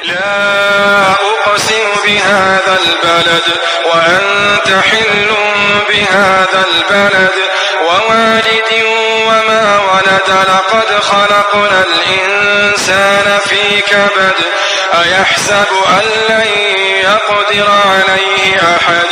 لا أقسم بهذا البلد وأنت حل بهذا البلد ووالد وما ولد لقد خلقنا الإنسان في كبد أيحسب أن لن يقدر عليه أحد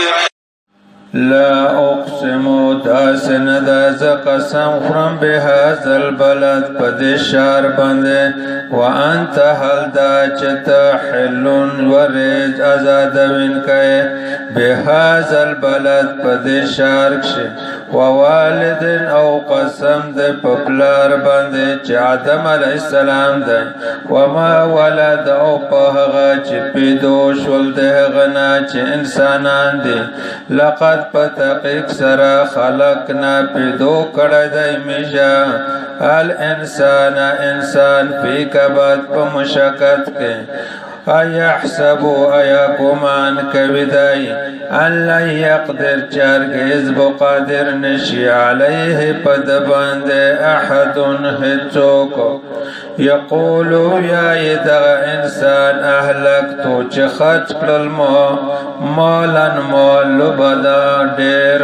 لا أقسم داسن داز قسم خرم بهذا البلد پد شهر بنده وانت حل دا چتا حلون ورز ازادوین که بهذا البلد پد شهر کشه ووالد او قسم ده پپلار بنده چه آدم علیہ السلام ده وما ولد او پهغا چه پیدو شول ده غنا چه انسانان ده لقد پتقیق سرا خلقنا پیدو کردی میشا الانسان انسان فی کبد پمشکت کے ایحسبو ایا گمان کبدائی ان لن یقدر چرگز بقادر نشی علیه پدبند احد هچوکو یقولو یا دغ انسان اهلکتو چه خرج کلل مالا مال بدا دیر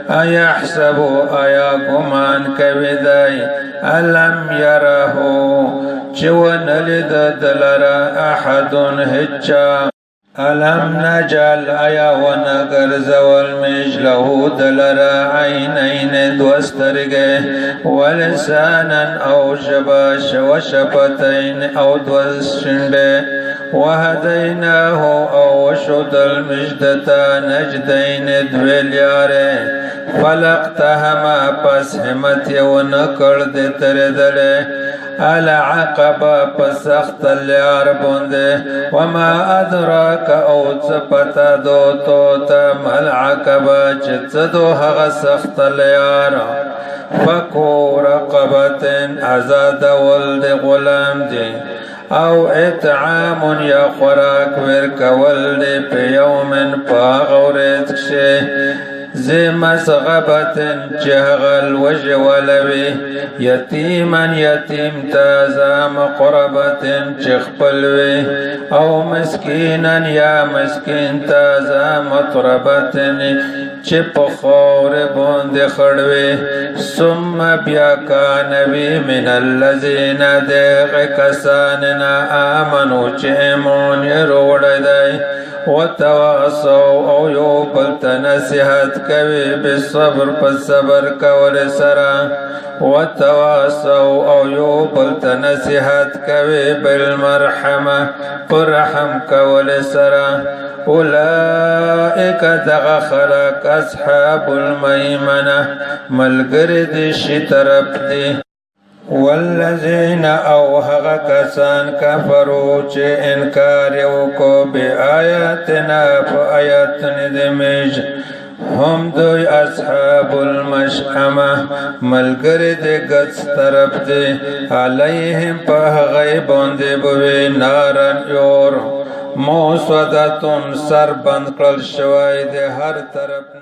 ایحسبو ایا گمان کبدائی علم یرهو چون لد دلرا احد هچا علم نجل ایا ونگر زول مجله دلرا عینین دوسترگه ولسانا او شباش وشفتین او دوستشنده وهديناه او شد المجدتا نجدين دویل یاره فلقتهما پس همت یو نکڑ دی تردله العقبه پس اخت لیار بونده وما ادراک او چپتا دو توتا ملعقبه چتدو هغ سخت لیار فکو رقبتن ازاد ولد غلام دی او اطعام یا خوراک ورکول دی پی یومن پا غورت کشه زی مسغبتن چهغل وجولوی یتیمن یتیم تازا مقربتن چخپلوی او مسکینن یا مسکین تازا مطربتن چپ خور بوند خڑوی ثم بیا کانوی من اللذین دیغ کساننا آمنو چیمون روڑ دی وتواصوا او یو بلت نصیحت کوي بالصبر بالصبر کول سرا وتواصوا او یو بلت نصیحت کوي بالمرحمه برحم کول سرا اولئک دغ خلق اصحاب المیمنه ملګری دې شي طرف دی والذین او هغه کسان کفرو چې انکار وکړو به آیاتنا په آیاتن دې میج هم دوی اصحاب المشأمه ملګری دې ګڅ طرف دې علیهم په هغه باندې بوي نارن یور موسودتون سر بند کړل شوی دې هر طرف